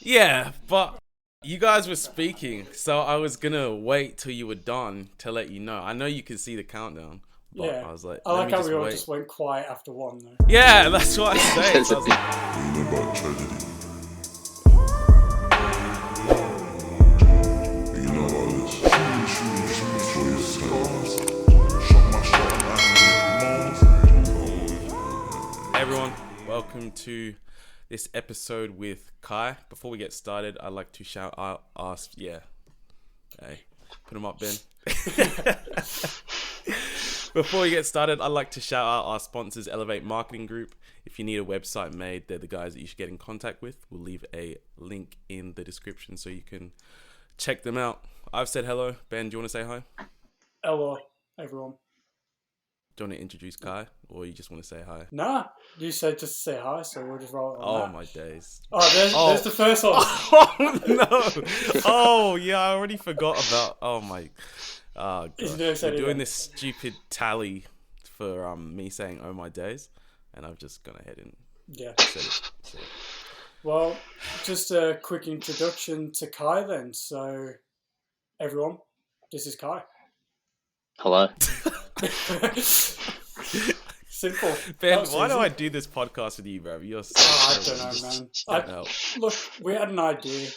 Yeah, but you guys were speaking, so I was gonna wait till you were done to let you know. I know you can see the countdown, but Yeah. I was like, I let like me how just we all wait. just went quiet after one, though. Yeah, that's what I say. There's So I a was big. like, You know about tragedy. You know about this. Shot my shot and hey everyone, welcome to this episode with Kai. Before we get started, I'd like to shout out, hey, put him up, Ben. Before we get started, I'd like to shout out our sponsors, Elevate Marketing Group. If you need a website made, they're the guys that you should get in contact with. We'll leave a link in the description so you can check them out. I've said hello. Ben, do you want to say hi? Hello, everyone. Do you want to introduce Kai, or you just want to say hi? Nah, you said just to say hi, so we'll just roll it on Oh, that. my days. There's the first one. Oh, no. Oh, yeah, I already forgot about... Oh, my... Oh, He's gosh. never said We're it doing again. this stupid tally for me saying, oh, my days. And I've just gone ahead and Yeah. said it. So, Well, just a quick introduction to Kai then. So, everyone, this is Kai. Hello. Simple. Ben, That was why do easy. I do this podcast with you, bro? You're so I don't terrible. know, Just man. can't help. Look, we had an idea,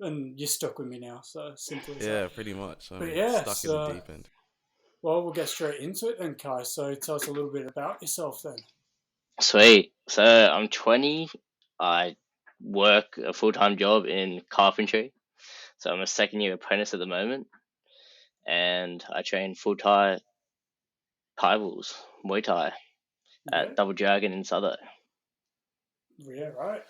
and you're stuck with me now. So simple as that. Yeah, pretty much. I'm But yeah, stuck so, in the deep end. well, we'll get straight into it then, Kai. So tell us a little bit about yourself then. Sweet. So I'm 20. I work a full-time job in carpentry. So I'm a second-year apprentice at the moment, and I train full-time Thai balls, Muay Thai Yeah, at Double Dragon in Southo. yeah, right.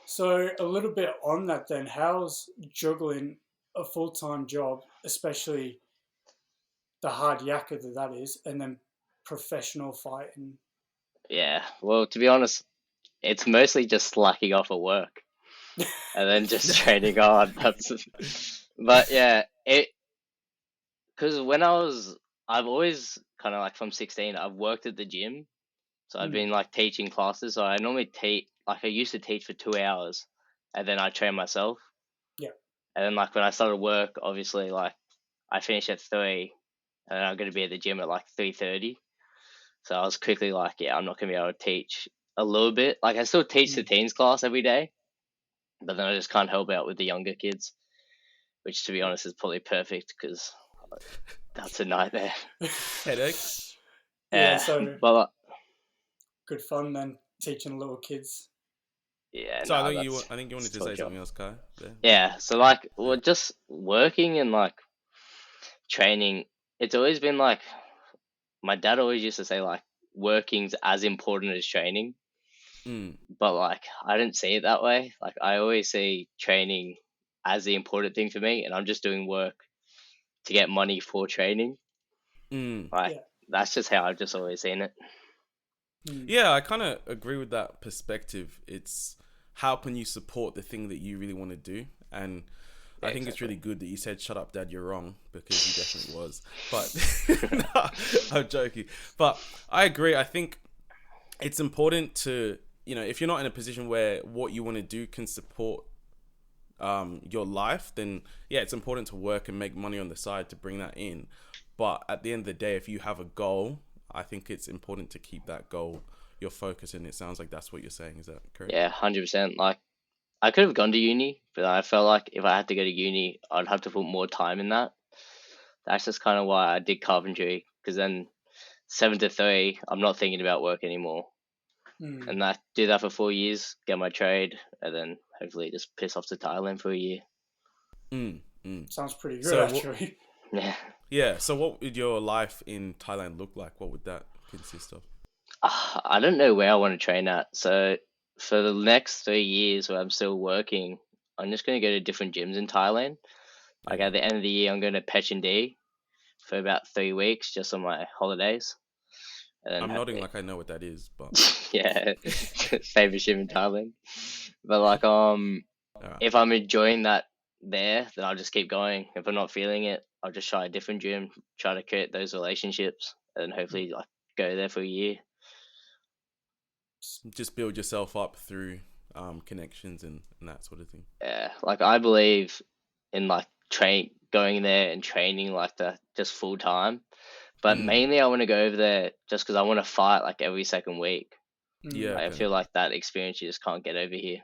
So a little bit on that then, how's juggling a full-time job, especially the hard yakka that is, and then professional fighting? Yeah. Well, to be honest, it's mostly just slacking off at work and then just training hard. But yeah, because I've always kind of like from 16, I've worked at the gym. So I've Mm, been like teaching classes. So I normally teach, like I used to teach for 2 hours and then I train myself. yeah. And then like when I started work, obviously like I finished at 3 and I'm going to be at the gym at like 3:30. So I was quickly like, yeah, I'm not going to be able to teach a little bit. Like I still teach the Mm. teens class every day, but then I just can't help out with the younger kids, which to be honest is probably perfect because that's a nightmare. Headache? Yeah, Yeah, so but good fun then teaching little kids. yeah, So no, I think you wanted to still a say job. something else, Kai. There. Yeah, so like we're just working and like training. It's always been like my dad always used to say like working's as important as training, Mm. but like I didn't see it that way. Like I always see training as the important thing for me, and I'm just doing work to get money for training. Mm. Like Yeah. that's just how I've just always seen it. Mm. Yeah, I kind of agree with that perspective. It's how can you support the thing that you really want to do? And Yeah, I think it's exactly. really good that you said, shut up, Dad, you're wrong, because he definitely was. But no, I'm joking. But I agree. I think it's important to, if you're not in a position where what you want to do can support your life, then yeah, it's important to work and make money on the side to bring that in. But at the end of the day, if you have a goal, I think it's important to keep that goal your focus, and it sounds like that's what you're saying. Is that correct? Yeah, 100%. Like I could have gone to uni, but I felt like if I had to go to uni, I'd have to put more time in that. That's just kind of why I did carpentry, because then 7 to 3, I'm not thinking about work anymore. Mm. And I do that for 4 years, get my trade, and then hopefully just piss off to Thailand for a year. Mm, mm. Sounds pretty good, So actually. Yeah. yeah. So what would your life in Thailand look like? What would that consist of? I don't know where I want to train at. So for the next 3 years where I'm still working, I'm just going to go to different gyms in Thailand. Like Yeah. at the end of the year, I'm going to Paechandi for about 3 weeks just on my holidays. And then I'm nodding hopefully, like I know what that is, but yeah, favorite gym in Thailand. But like, all right. if I'm enjoying that there, then I'll just keep going. If I'm not feeling it, I'll just try a different gym, try to create those relationships, and hopefully like go there for a year. Just build yourself up through connections and that sort of thing. Yeah, like I believe in like going there and training like that just full time. But mainly I want to go over there just because I want to fight like every second week. Yeah, Like, I okay. feel like that experience you just can't get over here.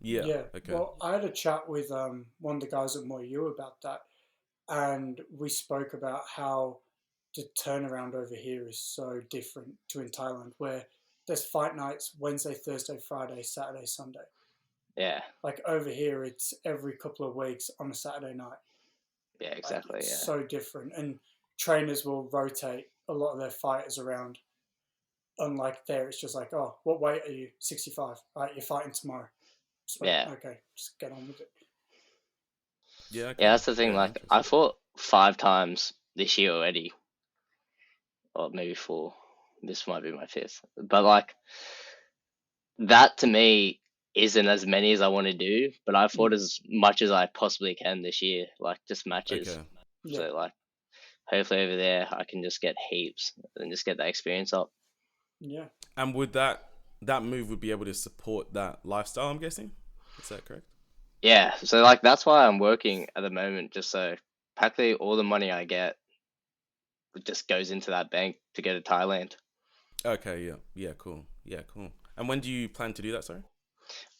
Yeah. Okay. Well, I had a chat with one of the guys at Muay Thai about that, and we spoke about how the turnaround over here is so different to in Thailand, where there's fight nights Wednesday, Thursday, Friday, Saturday, Sunday. Yeah, Like over here, it's every couple of weeks on a Saturday night. yeah, Like, exactly. it's Yeah, so different, and trainers will rotate a lot of their fighters around. Unlike there, it's just like, oh, what weight are you? 65. All right, you're fighting tomorrow. Sweet. Yeah. Okay, just get on with it. Yeah. Okay. yeah, that's the thing. Yeah, Like interesting. I fought 5 times this year already, or maybe 4. This might be my 5th. But like that to me isn't as many as I want to do. But I fought as much as I possibly can this year, like just matches. Okay. Yeah. So like hopefully over there I can just get heaps and just get that experience up. Yeah. And would that move would be able to support that lifestyle? I'm guessing. Is that correct? Yeah, so like that's why I'm working at the moment, just so practically all the money I get just goes into that bank to go to Thailand. Okay. Yeah. Yeah. Cool. Yeah. Cool. And when do you plan to do that? Sorry.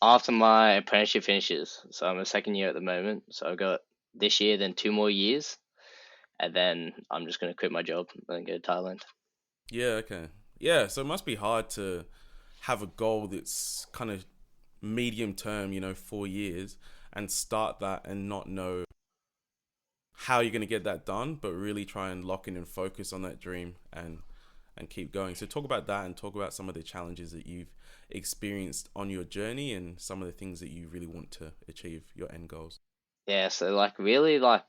After my apprenticeship finishes, so I'm a second year at the moment, so I've got this year, then 2 more years, and then I'm just gonna quit my job and go to Thailand. Yeah. Okay. Yeah. So it must be hard to have a goal that's kind of medium term, 4 years, and start that and not know how you're going to get that done, but really try and lock in and focus on that dream and keep going. So talk about that and talk about some of the challenges that you've experienced on your journey and some of the things that you really want to achieve, your end goals. Yeah, so like really like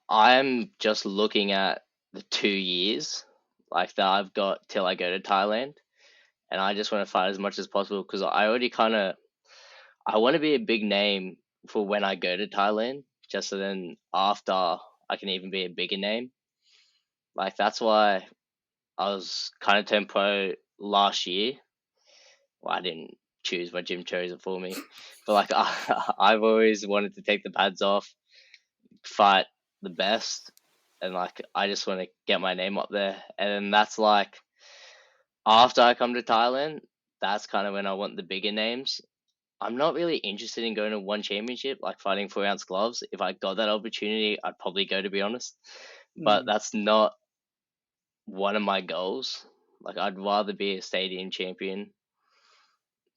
I'm just looking at the 2 years like that I've got till I go to Thailand, and I just want to fight as much as possible because I already I want to be a big name for when I go to Thailand, just so then after I can even be a bigger name. Like that's why I was kind of turned pro last year. Well, I didn't choose, my gym chose it for me. But like I've always wanted to take the pads off, fight the best, and like I just want to get my name up there. And then that's like after I come to Thailand, that's kind of when I want the bigger names. I'm not really interested in going to one championship, like fighting 4-ounce gloves. If I got that opportunity, I'd probably go, to be honest. But that's not one of my goals. Like I'd rather be a stadium champion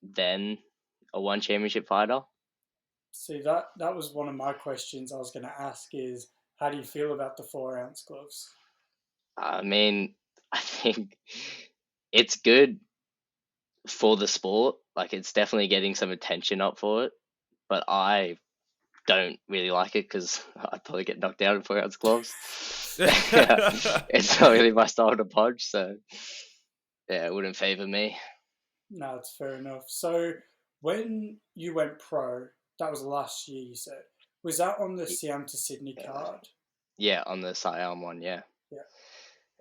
than a one championship fighter. See, that was one of my questions I was going to ask is, how do you feel about the 4-ounce gloves? I mean, I think it's good for the sport. Like it's definitely getting some attention up for it. But I don't really like it because I'd probably get knocked out in 4-ounce gloves. It's not really my style to punch, so yeah, it wouldn't favour me. No, it's fair enough. So when you went pro, that was last year, you said. Was that on the Siam to Sydney card? Yeah, on the Siam one, yeah. Yeah.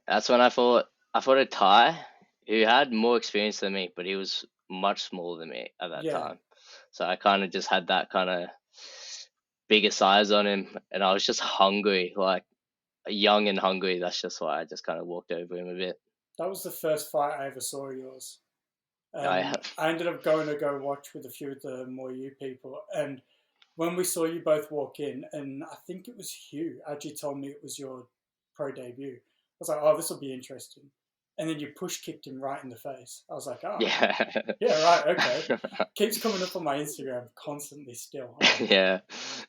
That's when I fought a Thai who had more experience than me, but he was much smaller than me at that time. So I kind of just had that kind of bigger size on him, and I was just hungry, like young and hungry. That's just why I just kind of walked over him a bit. That was the first fight I ever saw of yours. I ended up going to go watch with a few of the Muay Thai people, and when we saw you both walk in, and I think it was Hugh actually told me it was your pro debut. I was like, oh, this will be interesting. And then you push kicked him right in the face. I was like, oh, yeah, right, okay. Keeps coming up on my Instagram constantly still. Yeah,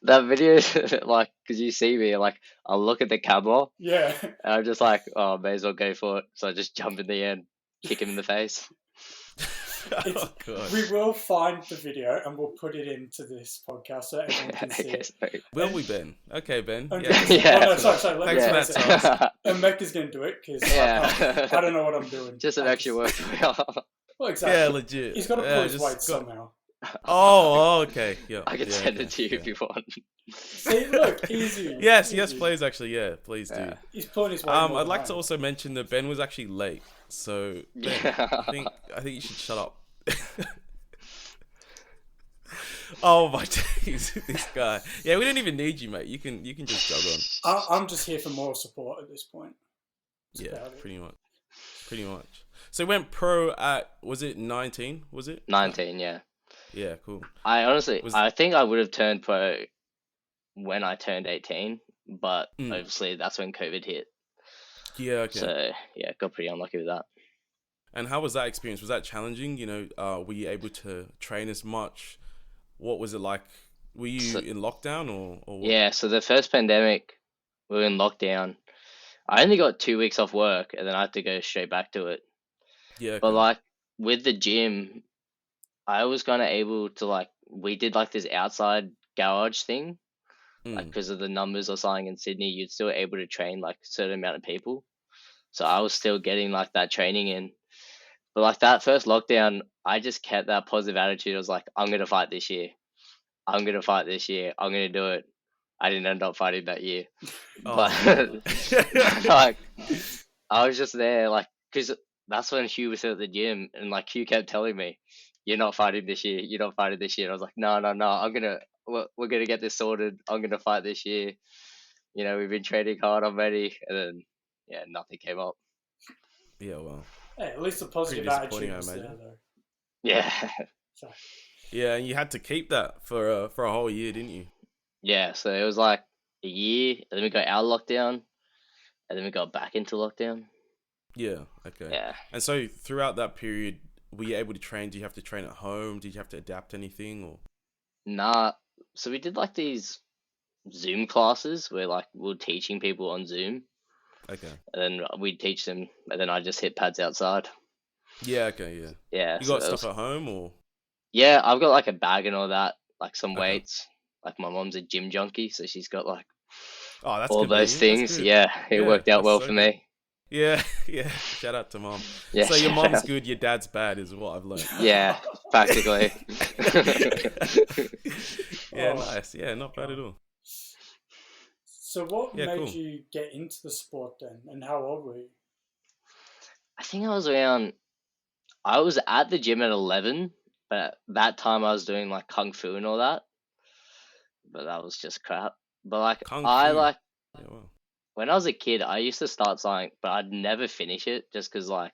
that video, like, because you see me, like, I'll look at the camera. Yeah. And I'm just like, oh, may as well go for it. So I just jump in the air and kick him in the face. Oh, God. We will find the video and we'll put it into this podcast so everyone can see it. Will we, Ben? Okay, Ben. Yeah. Oh, no, sorry. Let me Thanks for that task. Emeka's going to do it because I don't know what I'm doing. Just some extra work. Well, exactly. Yeah, legit. He's got to pull his weight somehow. Oh, okay. Yeah. I can send it to you if you want. See, look, easy. Yes, easy. please, actually, yeah, please do. He's pulling his weight. I'd like to also mention that Ben was actually late, so Ben, I think you should shut up. Oh my days, this guy. Yeah, we don't even need you, mate. You can just jog on. I'm just here for moral support at this point. That's Yeah, about it. pretty much. So you went pro at, was it 19? Was it 19, yeah. Yeah, cool. I think I would have turned pro when I turned 18, but Mm. obviously that's when COVID hit. Yeah, okay. So yeah, got pretty unlucky with that. And how was that experience? Was that challenging? You know, were you able to train as much? What was it like? Were you in lockdown or what? Yeah, so the first pandemic, we were in lockdown. I only got 2 weeks off work, and then I had to go straight back to it. Yeah, But okay. like with the gym, I was kind of able to we did like this outside garage thing, like Mm. because of the numbers or something in Sydney, you'd still able to train like a certain amount of people. So I was still getting like that training in. But like that first lockdown, I just kept that positive attitude. I was like, I'm gonna fight this year. I'm gonna fight this year. I'm gonna do it. I didn't end up fighting that year, Oh, but like I was just there, like, because that's when Hugh was at the gym, and like Hugh kept telling me, "You're not fighting this year. You're not fighting this year." And I was like, "No, no, no. We're gonna get this sorted. I'm gonna fight this year. You know, we've been training hard. I'm ready." And then, yeah, nothing came up. yeah, well, Hey, at least the positive disappointing, attitude I was there, imagine. though. Yeah, So, yeah, and you had to keep that for a whole year, didn't you? yeah. So it was like a year, and then we got out of lockdown, and then we got back into lockdown. Yeah, okay. Yeah. And so throughout that period, were you able to train? Do you have to train at home? Did you have to adapt anything or? Nah. So we did like these Zoom classes where like we were teaching people on Zoom, Okay. and then we'd teach them, and then I just hit pads outside. Yeah, okay, yeah. Yeah, You so got it stuff was, at home or? yeah, I've got like a bag and all that, like some Okay. weights. Like my mom's a gym junkie, so she's got like Oh, that's all those convenient. That's things. good. Yeah, it Yeah, worked out that's well so for good. me. Yeah, yeah. Shout out to mom. Yeah, So your shout mom's out. good, your dad's bad, is what I've learned. Yeah, practically. Yeah, Oh. nice. Yeah, not bad at all. so what Yeah, made cool. you get into the sport then, and how old were you? I think I was at the gym at 11, but that time I was doing like kung fu and all that, but that was just crap. But like Kung I Fu. like Yeah, well. when I was a kid, I used to start something, but I'd never finish it just because like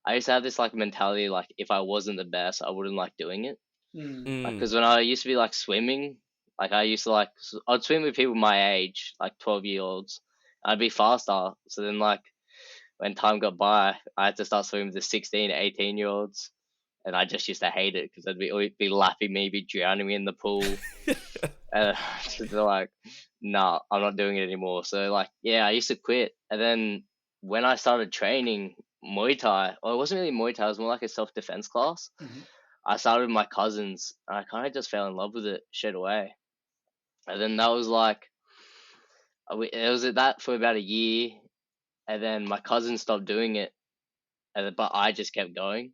I used to have this like mentality like if I wasn't the best, I wouldn't like doing it. Like Mm. because when I used to be like swimming, like I used to like I'd swim with people my age, like 12-year-olds. I'd be faster. So then like when time got by, I had to start swimming with the 16, 18-year-olds. And I just used to hate it because they'd be lapping me, be drowning me in the pool. And just like, nah, I'm not doing it anymore. So like, yeah, I used to quit. And then when I started training Muay Thai, well, it wasn't really Muay Thai, it was more like a self-defense class. Mhm. I started with my cousins and I kind of just fell in love with it straight away. And then that was like, it was at that for about a year. And then my cousin stopped doing it. But I just kept going.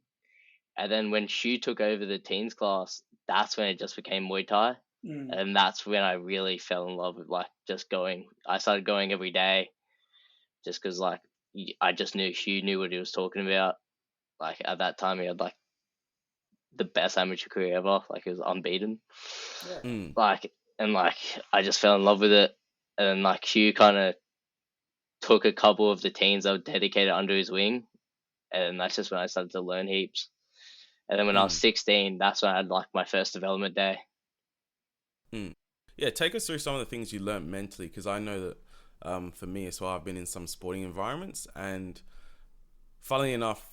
And then when Shu took over the teens class, that's when it just became Muay Thai. Mm. And that's when I really fell in love with like just going. I started going every day just because like I just knew Hugh knew what he was talking about. Like at that time, he had like the best amateur career ever. Like he was unbeaten. Yeah. Mm. Like and like I just fell in love with it. And then like Hugh kind of took a couple of the teens that were dedicated under his wing, and that's just when I started to learn heaps. And then when I was 16, that's when I had like my first development day. Yeah, take us through some of the things you learned mentally, because I know that for me as well, I've been in some sporting environments, and funnily enough,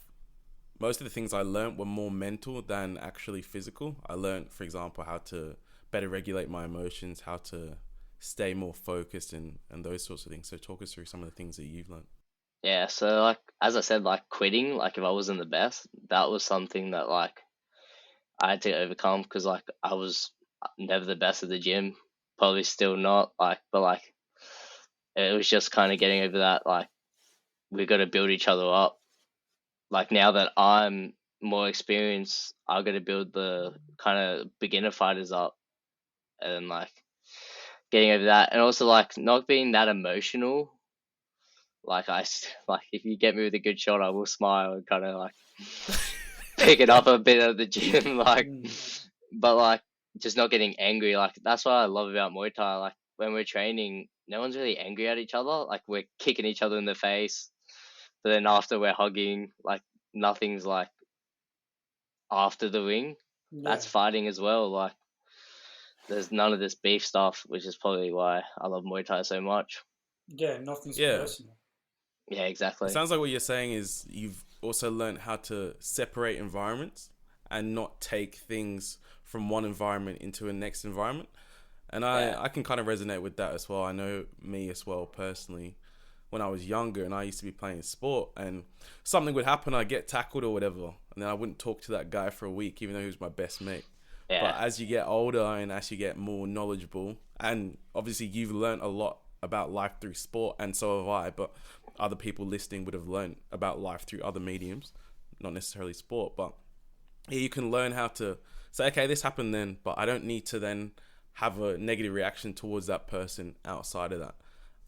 most of the things I learned were more mental than actually physical. I learned, for example, how to better regulate my emotions, how to stay more focused, and those sorts of things. So talk us through some of the things that you've learned. Yeah, so like as I said, like quitting, like if I wasn't the best, that was something that like I had to overcome because like I was never the best at the gym, probably still not, like, but like it was just kind of getting over that, like we got to build each other up. Like now that I'm more experienced, I've got to build the kind of beginner fighters up, and like getting over that, and also like not being that emotional. Like like if you get me with a good shot, I will smile and kind of like pick it up a bit at the gym, like. Mm. But like just not getting angry. Like that's what I love about Muay Thai. Like when we're training, no one's really angry at each other. Like we're kicking each other in the face, but then after we're hugging. Like nothing's like after the ring. Yeah. That's fighting as well. Like there's none of this beef stuff, which is probably why I love Muay Thai so much. Yeah, nothing's Yeah. personal. Yeah, It exactly. sounds like what you're saying is you've also learned how to separate environments and not take things from one environment into a next environment. And Yeah. I can kind of resonate with that as well. I know me as well personally. When I was younger and I used to be playing sport and something would happen, I'd get tackled or whatever. And then I wouldn't talk to that guy for a week, even though he was my best mate. But Yeah. as you get older and as you get more knowledgeable, and obviously you've learned a lot about life through sport, and so have I, but other people listening would have learned about life through other mediums, not necessarily sport. But yeah, you can learn how to say, okay, this happened then, but I don't need to then have a negative reaction towards that person outside of that.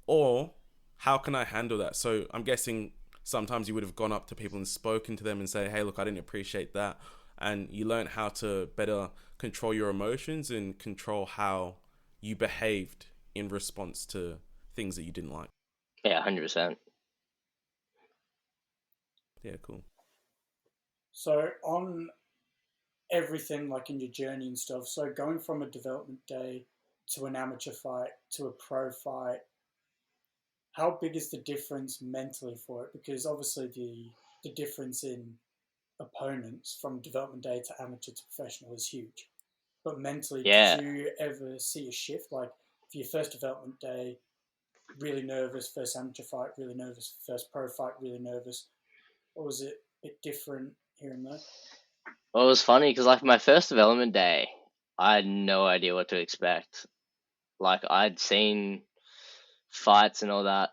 Or how can I handle that? So I'm guessing sometimes you would have gone up to people and spoken to them and say, hey, look, I didn't appreciate that. And you learn how to better control your emotions and control how you behaved in response to things that you didn't like. Yeah, 100%. Yeah, cool. So on everything like in your journey and stuff, so going from a development day to an amateur fight to a pro fight, how big is the difference mentally for it? Because obviously the difference in opponents from development day to amateur to professional is huge. But mentally, Yeah. did you ever see a shift? Like for your first development day, really nervous, first amateur fight, really nervous, first pro fight, really nervous? Or was it a bit different here and there? Well, it was funny because like my first development day, I had no idea what to expect. Like I'd seen fights and all that,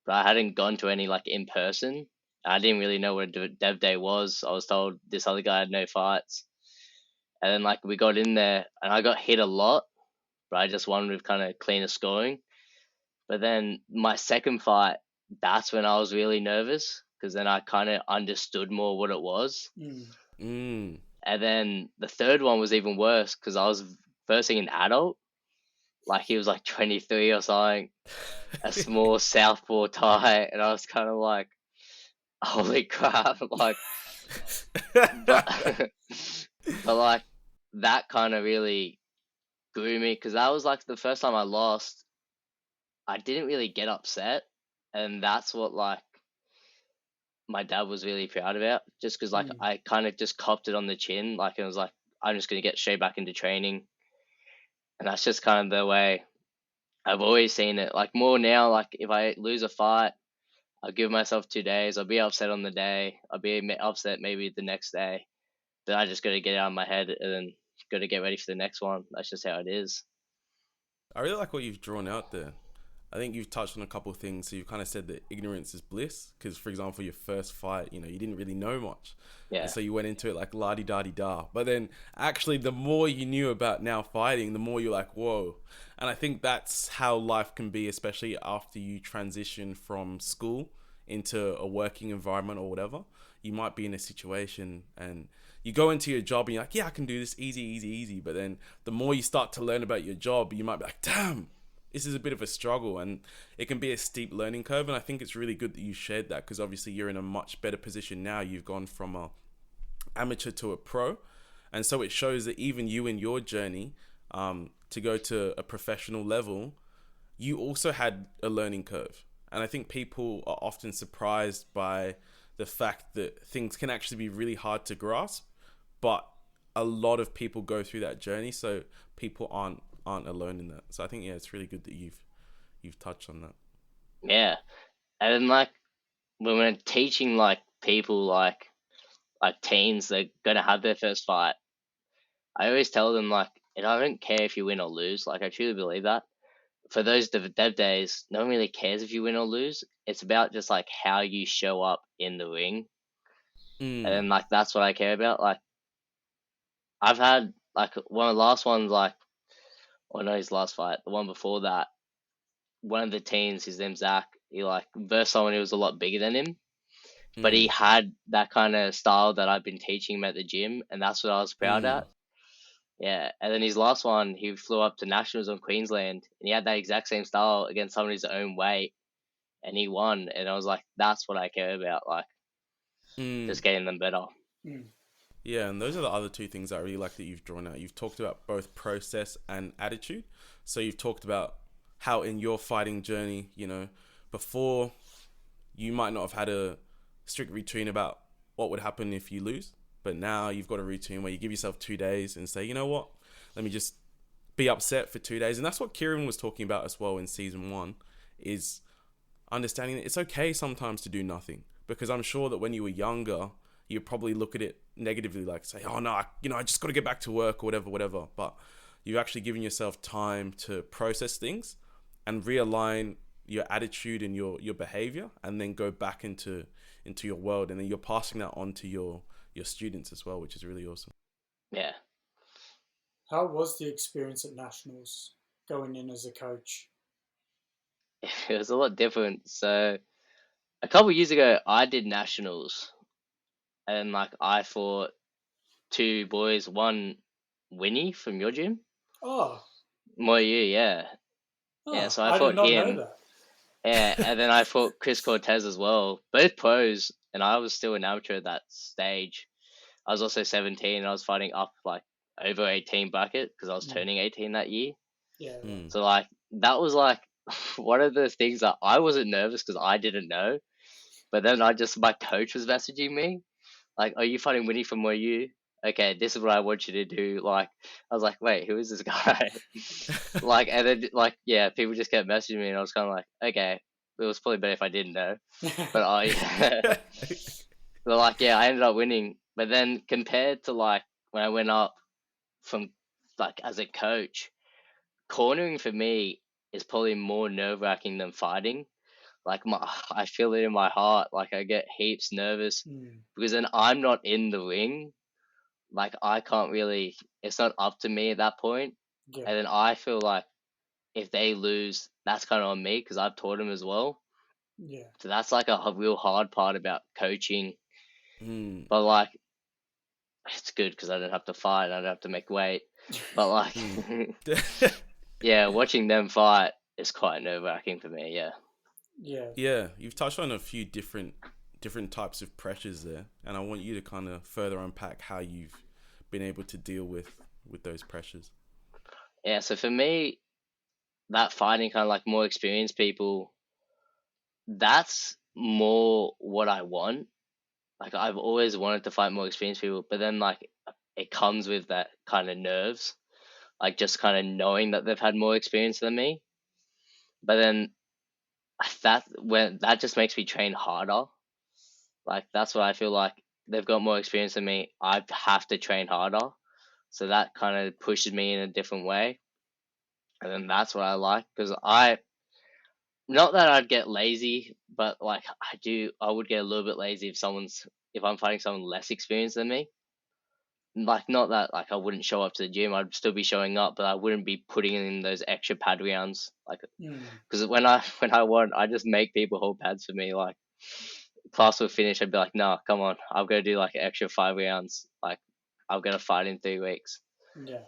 but I hadn't gone to any like in person. I didn't really know what a dev day was. I was told this other guy had no fights, and then like we got in there and I got hit a lot, but I just won with kind of cleaner scoring. But then my second fight, that's when I was really nervous because then I kind of understood more what it was. Mm. And then the third one was even worse because I was versing an adult. Like he was like 23 or something, a small southpaw Thai, and I was kind of like, holy crap! Like, but, but like that kind of really grew me because that was like the first time I lost. I didn't really get upset, and that's what like my dad was really proud about. Just because like I kind of just copped it on the chin, like it was like I'm just gonna get straight back into training, and that's just kind of the way I've always seen it. Like more now, like if I lose a fight, I'll give myself 2 days. I'll be upset on the day. I'll be upset maybe the next day. Then I just got to get it out of my head and then got to get ready for the next one. That's just how it is. I really like what you've drawn out there. I think you've touched on a couple of things. So you've kind of said that ignorance is bliss. Because, for example, your first fight, you didn't really know much. Yeah. And so you went into it like la-di-da-di-da. But then actually the more you knew about now fighting, the more you're like, whoa. And I think that's how life can be, especially after you transition from school into a working environment or whatever. You might be in a situation and you go into your job and you're like, yeah, I can do this easy, easy, easy. But then the more you start to learn about your job, you might be like, damn, this is a bit of a struggle, and it can be a steep learning curve. And I think it's really good that you shared that because obviously you're in a much better position now. You've gone from a amateur to a pro. And so it shows that even you in your journey to go to a professional level, you also had a learning curve. And I think people are often surprised by the fact that things can actually be really hard to grasp, but a lot of people go through that journey. So people aren't alone in that. So I think, yeah, it's really good that you've touched on that. Yeah. And then like when we're teaching like people like teens, they're gonna have their first fight. I always tell them like, and I don't care if you win or lose. Like I truly believe that. For those dev days, no one really cares if you win or lose. It's about just like how you show up in the ring. And then like that's what I care about. Like I've had like one of the last ones, like, or no, his last fight, the one before that, one of the teens, his name's Zach, he like versed someone who was a lot bigger than him, but he had that kind of style that I've been teaching him at the gym, and that's what I was proud at. Yeah, and then his last one, he flew up to nationals on Queensland, and he had that exact same style against someone his own weight, and he won. And I was like, that's what I care about, like Mm. just getting them better. Yeah, and those are the other two things I really like that you've drawn out. You've talked about both process and attitude. So you've talked about how in your fighting journey, you know, before you might not have had a strict routine about what would happen if you lose, but now you've got a routine where you give yourself 2 days and say, you know what, let me just be upset for 2 days. And that's what Kieran was talking about as well in season 1, is understanding that it's okay sometimes to do nothing. Because I'm sure that when you were younger, you probably look at it negatively, like say, oh no, I just got to get back to work or whatever. But you've actually given yourself time to process things and realign your attitude and your behavior, and then go back into your world, and then you're passing that on to your students as well, which is really awesome. Yeah. How was the experience at nationals going in as a coach? It was a lot different. So a couple of years ago, I did nationals, and like I fought 2 boys, one Winnie from your gym, Oh, more you, yeah. Yeah, so I I did fought not know him. that. Yeah, and then I fought Chris Cortez as well, both pros, and I was still an amateur at that stage. I was also 17, and I was fighting up like over 18 bracket because I was turning 18 that year. Yeah, Mm. So like that was like one of the things that I wasn't nervous because I didn't know, but then my coach was messaging me like, "Are you fighting Winnie from where you? Okay, this is what I want you to do." Like, I was like, "Wait, who is this guy?" Like, and then like, yeah, people just kept messaging me, and I was kind of like, "Okay, it was probably better if I didn't know." But but like, yeah, I ended up winning. But then compared to like when I went up from like as a coach, cornering for me is probably more nerve wracking than fighting. Like I feel it in my heart. Like I get heaps nervous because then I'm not in the ring. Like I can't really. It's not up to me at that point. yeah, And then I feel like if they lose, that's kind of on me because I've taught them as well. yeah, So that's like a real hard part about coaching. Mm. But like, it's good because I don't have to fight. I don't have to make weight. But like, yeah, watching them fight is quite nerve wracking for me. Yeah. yeah. Yeah, you've touched on a few different types of pressures there, and I want you to kind of further unpack how you've been able to deal with those pressures. Yeah. So for me, that fighting kind of like more experienced people, that's more what I want. Like I've always wanted to fight more experienced people, but then like it comes with that kind of nerves, like just kind of knowing that they've had more experience than me. But then that just makes me train harder. Like that's what I feel like they've got more experience than me. I have to train harder, so that kind of pushes me in a different way. And then that's what I like because not that I'd get lazy, but like I would get a little bit lazy if I'm fighting someone less experienced than me. Like not that like I wouldn't show up to the gym, I'd still be showing up, but I wouldn't be putting in those extra pad rounds. Like because when I won, I just make people hold pads for me. Like class will finish, I'd be like, "No, come on, I've got to do like an extra 5 rounds. Like I'm gonna fight in 3 weeks." Yeah.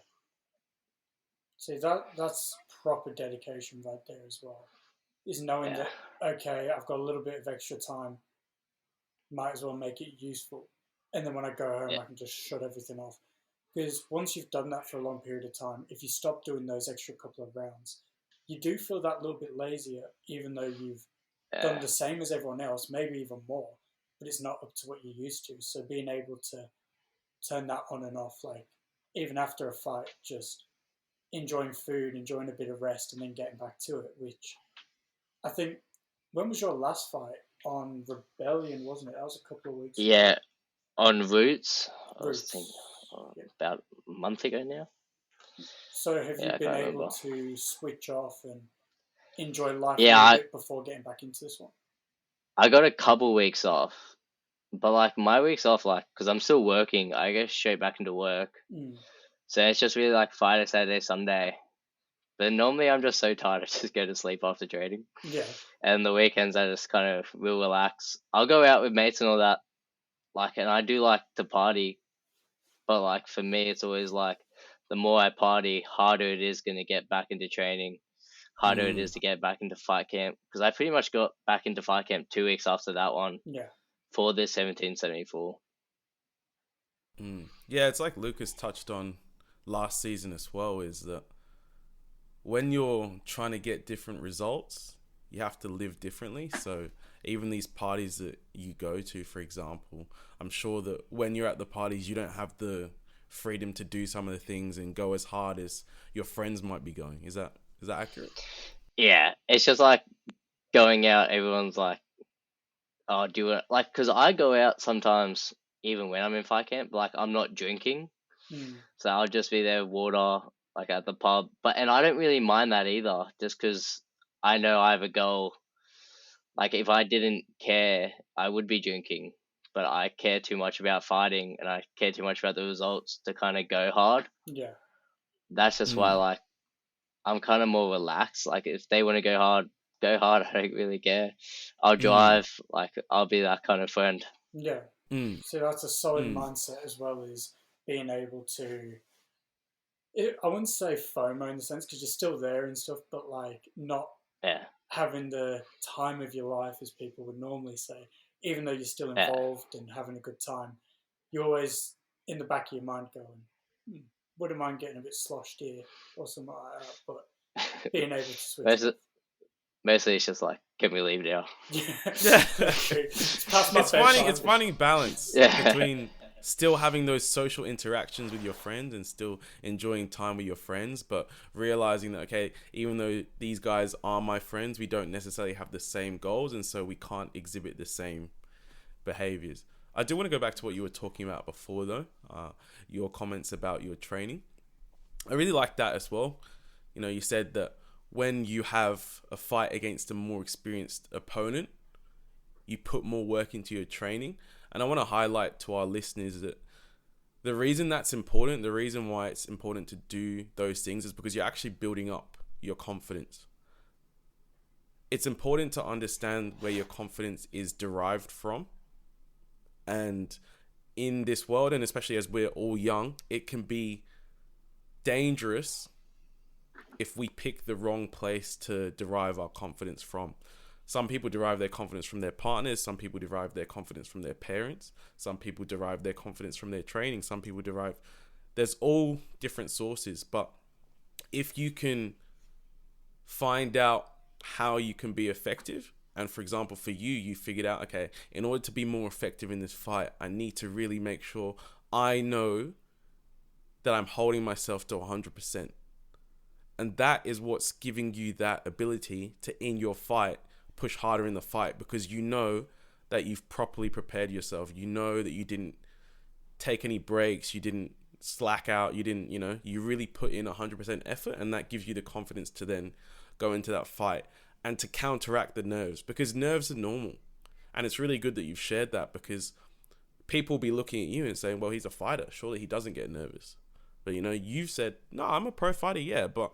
See that's proper dedication right there as well. Is knowing Yeah, that okay, I've got a little bit of extra time, might as well make it useful. And then when I go home yeah, I can just shut everything off. Because once you've done that for a long period of time, if you stop doing those extra couple of rounds, you do feel that little bit lazier, even though you've done yeah, the same as everyone else, maybe even more, but it's not up to what you're used to. So being able to turn that on and off, like even after a fight, just enjoying food, enjoying a bit of rest, and then getting back to it. Which I think, when was your last fight? On Rebellion, wasn't it? That was a couple of weeks ago. yeah. On Roots, I was thinking Roots. Yeah. about a month ago now. So have you Yeah, I been can't able remember. to switch off and enjoy life a Yeah, little bit before getting back into this one? I got a couple weeks off, but like my weeks off, like because I'm still working, I go straight back into work. Mm. So it's just really like Friday, Saturday, Sunday. But normally I'm just so tired, I just go to sleep after training. Yeah. And the weekends I just kind of will relax. I'll go out with mates and all that, like, and I do like to party, but like for me it's always like the more I party, harder it is going to get back into training, harder it is to get back into fight camp. Because I pretty much got back into fight camp 2 weeks after that one Yeah. for this 1774. Yeah, it's like Lucas touched on last season as well, is that when you're trying to get different results, you have to live differently. So even these parties that you go to, for example, I'm sure that when you're at the parties, you don't have the freedom to do some of the things and go as hard as your friends might be going. Is that accurate? Yeah, it's just like going out, everyone's like, oh, do it. Like, because I go out sometimes, even when I'm in fight camp, like, I'm not drinking. So I'll just be there with water, like, at the pub. And I don't really mind that either, just because I know I have a goal. Like, if I didn't care, I would be drinking. But I care too much about fighting, and I care too much about the results to kind of go hard. Yeah. That's just why, like, I'm kind of more relaxed. Like, if they want to go hard, go hard. I don't really care. I'll drive. Like, I'll be that kind of friend. Yeah. So that's a solid mindset as well, as being able to, I wouldn't say FOMO in the sense because you're still there and stuff, but like not having the time of your life, as people would normally say, even though you're still involved and having a good time. You're always in the back of your mind going, wouldn't mind getting a bit sloshed here or something like that, but being able to switch. Mostly it's just like, can we leave now? It's finding balance between still having those social interactions with your friends and still enjoying time with your friends, but realizing that, okay, even though these guys are my friends, we don't necessarily have the same goals, and so we can't exhibit the same behaviors. I do want to go back to what you were talking about before, though, your comments about your training. I really like that as well. You know, you said that when you have a fight against a more experienced opponent, you put more work into your training. And I want to highlight to our listeners that the reason that's important, the reason why it's important to do those things, is because you're actually building up your confidence. It's important to understand where your confidence is derived from. And in this world, and especially as we're all young, it can be dangerous if we pick the wrong place to derive our confidence from. Some people derive their confidence from their partners. Some people derive their confidence from their parents. Some people derive their confidence from their training. Some people derive... There's all different sources. But if you can find out how you can be effective, and for example, for you, you figured out, okay, in order to be more effective in this fight, I need to really make sure I know that I'm holding myself to 100%. And that is what's giving you that ability to, in your fight, push harder in the fight, because you know that you've properly prepared yourself. You know that you didn't take any breaks. You didn't slack out. You didn't, you really put in 100% effort, and that gives you the confidence to then go into that fight and to counteract the nerves, because nerves are normal. And it's really good that you've shared that, because people will be looking at you and saying, well, he's a fighter. Surely he doesn't get nervous. But, you've said, no, I'm a pro fighter, yeah, but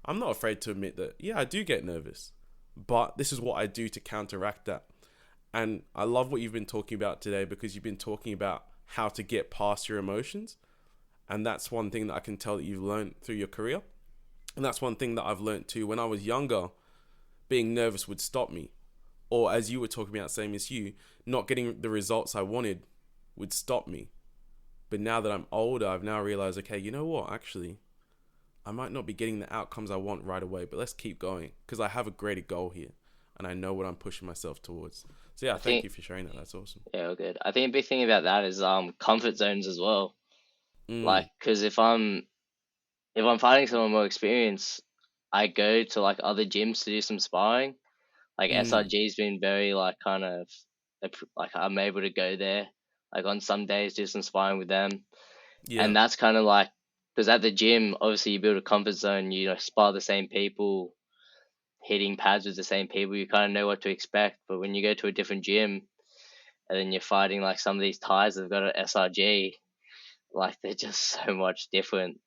I'm not afraid to admit that, yeah, I do get nervous. But this is what I do to counteract that. And I love what you've been talking about today, because you've been talking about how to get past your emotions. And that's one thing that I can tell that you've learned through your career. And that's one thing that I've learned too. When I was younger, being nervous would stop me. Or as you were talking about, same as you, not getting the results I wanted would stop me. But now that I'm older, I've now realized, okay, you know what? Actually, I might not be getting the outcomes I want right away, but let's keep going, because I have a greater goal here and I know what I'm pushing myself towards. So yeah, thank you for sharing that. That's awesome. Yeah, good. I think a big thing about that is comfort zones as well. Like, because if I'm fighting someone more experienced, I go to like other gyms to do some sparring. Like SRG's been very like kind of like I'm able to go there like on some days, do some sparring with them. Yeah. And that's kind of like, because at the gym, obviously you build a comfort zone, spar the same people, hitting pads with the same people, you kind of know what to expect. But when you go to a different gym and then you're fighting like some of these Thais that've got an SRG, like they're just so much different.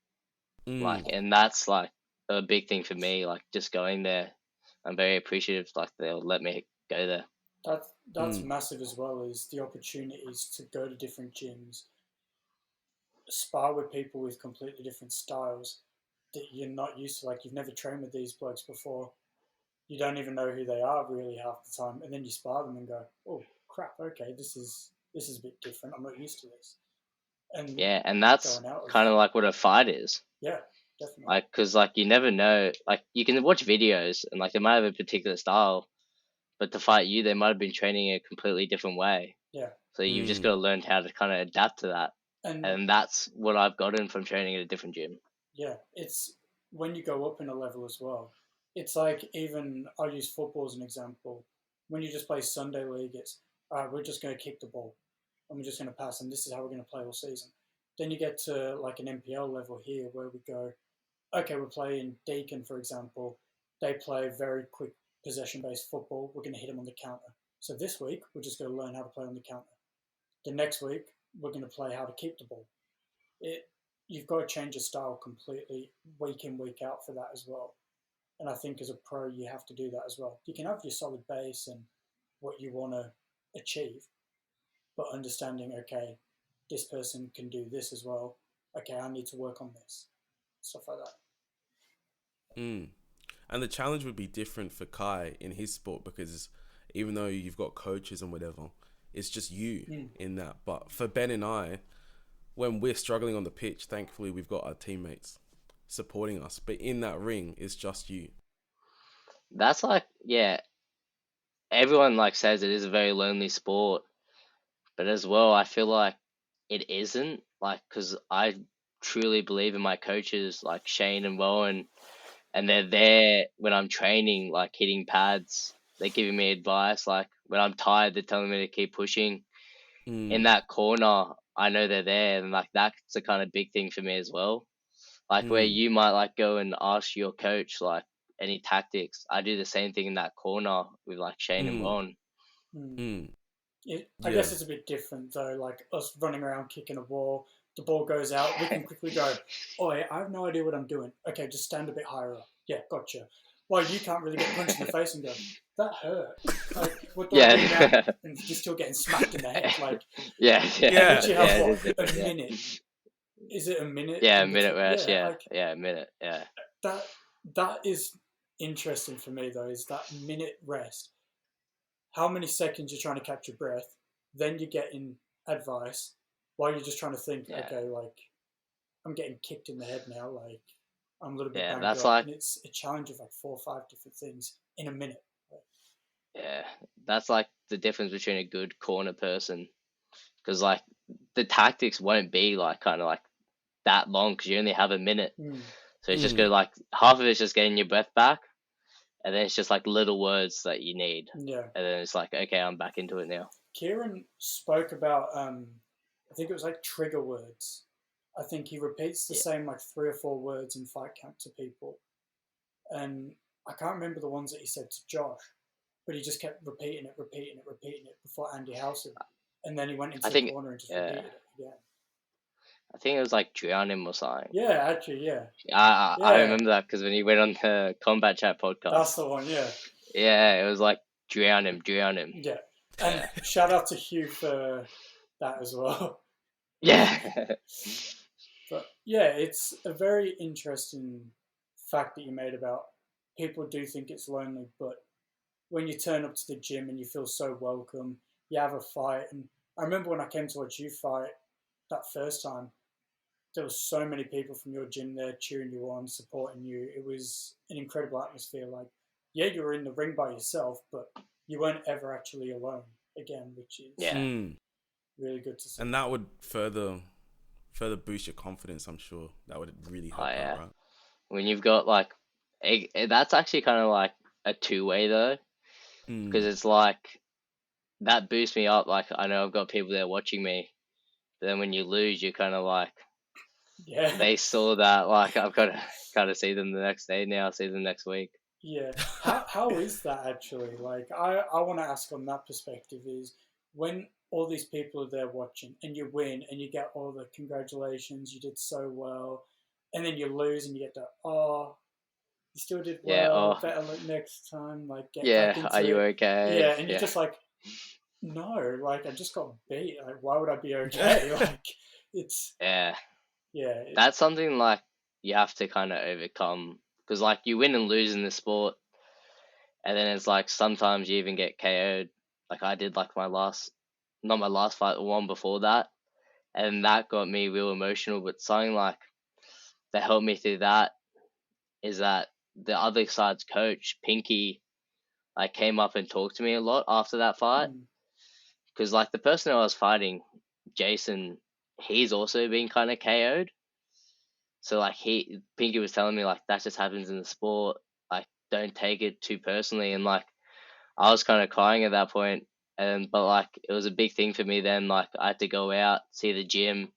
Like, and that's like a big thing for me, like just going there. I'm very appreciative, like they'll let me go there. That's massive as well, is the opportunities to go to different gyms. spar with people with completely different styles that you're not used to. Like, you've never trained with these blokes before. You don't even know who they are really half the time, and then you spar them and go, "Oh crap! Okay, this is a bit different. I'm not used to this." And Yeah, and that's going out of kind of like what a fight is. yeah, definitely. Like, because like you never know. Like, you can watch videos and like they might have a particular style, but to fight you, they might have been training a completely different way. Yeah, So you've just got to learn how to kind of adapt to that. and And that's what I've gotten from training at a different gym. yeah, it's when you go up in a level as well. It's like, even I'll use football as an example. When you just play Sunday league, it's all right, we're just going to kick the ball and we're just going to pass, and this is how we're going to play all season. Then you get to like an NPL level here where we go, okay, we're playing Deacon, for example. They play very quick possession-based football. We're going to hit them on the counter. So this week, we're just going to learn how to play on the counter. The next week, we're going to play how to keep the ball. You've got to change your style completely week in, week out for that as well. And I think as a pro, you have to do that as well. You can have your solid base and what you want to achieve, but understanding, okay, this person can do this as well. Okay, I need to work on this. Stuff like that. And the challenge would be different for Kai in his sport, because even though you've got coaches and whatever, it's just you in that. But for Ben and I, when we're struggling on the pitch, thankfully we've got our teammates supporting us. But in that ring, it's just you. That's like, yeah, everyone like says it is a very lonely sport, but as well, I feel like it isn't. Like, because I truly believe in my coaches, like Shane and Rowan, and they're there when I'm training, like hitting pads. They're giving me advice. Like, when I'm tired, they're telling me to keep pushing. In that corner, I know they're there, and like that's the kind of big thing for me as well. Like, where you might like go and ask your coach like any tactics, I do the same thing in that corner with like Shane and Ron. I guess it's a bit different though. Like us running around kicking a ball, the ball goes out, we can quickly go, "Oh, I have no idea what I'm doing. Okay, just stand a bit higher up. Yeah, gotcha." Well, you can't really get punched in the face and go, "That hurt." Like, what do I do now? And you're still getting smacked in the head. Like, yeah. But you have a minute. Is it a minute? Yeah, a minute rest. Yeah, a minute. Yeah. That is interesting for me though. Is that minute rest? How many seconds you're trying to catch your breath? Then you're getting advice while you're just trying to think. Yeah. Okay, like I'm getting kicked in the head now. Like I'm a little bit banged that's up. like, and it's a challenge of like 4 or 5 different things in a minute. yeah, that's like the difference between a good corner person, because like the tactics won't be like kind of like that long because you only have a minute. So it's just good. Like half of it's just getting your breath back, and then it's just like little words that you need. Yeah. And then it's like, okay, I'm back into it now. Kieran spoke about I think it was like trigger words. I think he repeats the same like 3 or 4 words in fight camp to people, and I can't remember the ones that he said to Josh, but he just kept repeating it before Andy Housen, and then he went into the corner and just repeated it again. I think it was like drown him or something. Yeah, actually, yeah. I remember that because when he went on the Combat Chat podcast. That's the one, yeah. Yeah, it was like drown him. Yeah, and shout out to Hugh for that as well. Yeah. But yeah, it's a very interesting fact that you made about people do think it's lonely, but when you turn up to the gym and you feel so welcome, you have a fight. And I remember when I came to watch you fight that first time, there was so many people from your gym there cheering you on, supporting you. It was an incredible atmosphere. Like, yeah, you were in the ring by yourself, but you weren't ever actually alone again, which is really good to see. And that would further boost your confidence, I'm sure. That would really help out, right? When you've got like, that's actually kind of like a two-way though, because it's like, that boosts me up. Like, I know I've got people there watching me, but then when you lose, you're kind of like, they saw that, like, I've got to kind of see them the next day now, see them next week. Yeah. How is that actually? Like, I want to ask on that perspective is when all these people are there watching and you win and you get all the congratulations, you did so well, and then you lose and you get the, you still did well, better luck next time, like, get back into are you it. okay? Yeah, and you're just like, no, like, I just got beat. Like, why would I be okay? Like, it's... Yeah. Yeah. That's something like you have to kind of overcome, because like you win and lose in the sport, and then it's like sometimes you even get KO'd. Like I did like not my last fight, the one before that, and that got me real emotional. But something like that helped me through that is that the other side's coach, Pinky, like came up and talked to me a lot after that fight, because like the person I was fighting, Jason, he's also been kind of KO'd. So like Pinky was telling me like that just happens in the sport. Like don't take it too personally, and like I was kind of crying at that point, and but like it was a big thing for me then. Like I had to go out, see the gym,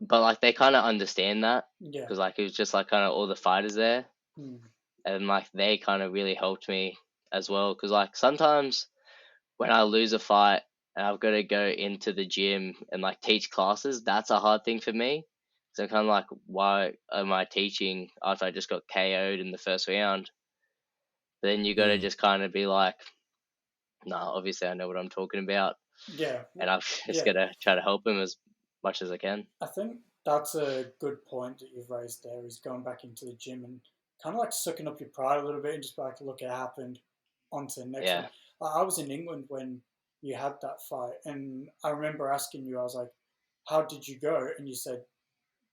but like they kind of understand that, Yeah. because like it was just like kind of all the fighters there, Mm. and like they kind of really helped me as well. Because like sometimes when I lose a fight and I've got to go into the gym and like teach classes, that's a hard thing for me. So kind of like, why am I teaching after I just got KO'd in the first round? But then you got to just kind of be like, no, obviously I know what I'm talking about, Yeah. and I'm just Yeah. gonna try to help him as much as I can. I think that's a good point that you've raised there, is going back into the gym and kind of like sucking up your pride a little bit and just be like, look, it happened, on to the next Yeah. one. I was in England when you had that fight, and I remember asking you, I was like, how did you go? And you said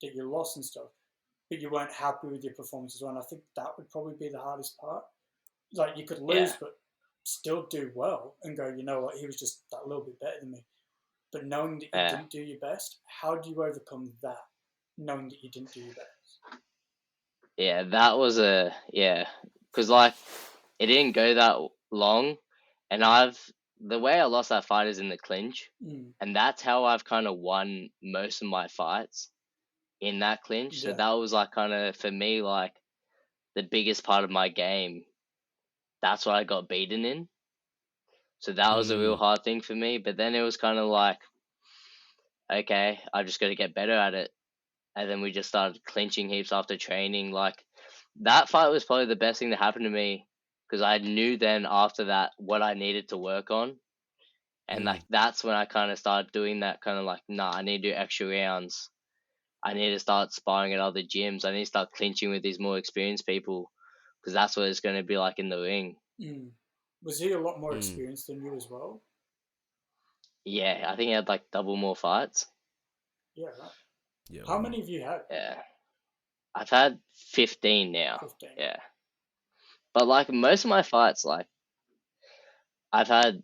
that you lost and stuff, but you weren't happy with your performance as well. And I think that would probably be the hardest part. Like you could lose, Yeah. but still do well and go, you know what, he was just that little bit better than me. But knowing that you Yeah. didn't do your best, how do you overcome that? Knowing that you didn't do your best. Yeah, that was because like it didn't go that long, and the way I lost that fight is in the clinch, and that's how I've kind of won most of my fights, in that clinch. So Yeah. that was like kind of for me like the biggest part of my game. That's what I got beaten in. So that was a real hard thing for me. But then it was kind of like, okay, I just got to get better at it. And then we just started clinching heaps after training. Like that fight was probably the best thing that happened to me, because I knew then after that what I needed to work on. And like that's when I kind of started doing that kind of like, nah, I need to do extra rounds. I need to start sparring at other gyms. I need to start clinching with these more experienced people, because that's what it's going to be like in the ring. Was he a lot more experienced than you as well? Yeah, I think he had like double more fights. Yeah, right. Yeah. How many have you had? Yeah. I've had 15 now. 15. Yeah. But like most of my fights, like I've had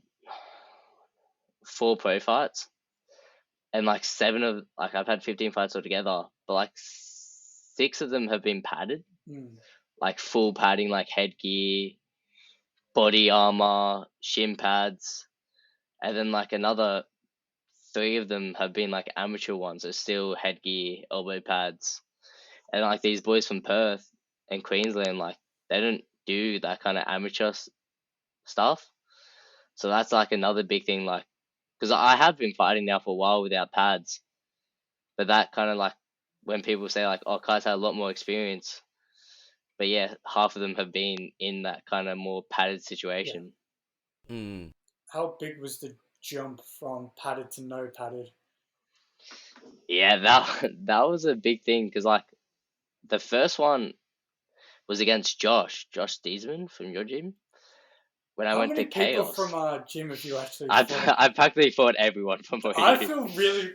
4 pro fights, and like I've had 15 fights altogether, but like 6 of them have been padded, like full padding, like headgear, body armor, shin pads, and then like another 3 of them have been like amateur ones, so still headgear, elbow pads, and like these boys from Perth and Queensland, like they don't do that kind of amateur stuff. So that's like another big thing, like, because I have been fighting now for a while without pads, but that kind of like when people say like, oh, Kai's had a lot more experience, but yeah, half of them have been in that kind of more padded situation. How big was the jump from padded to no padded? Yeah, that was a big thing, because like the first one was against Josh Deesman from your gym. When I went to How many people Chaos, from our gym have you actually I fought? practically fought everyone from what I you. feel really,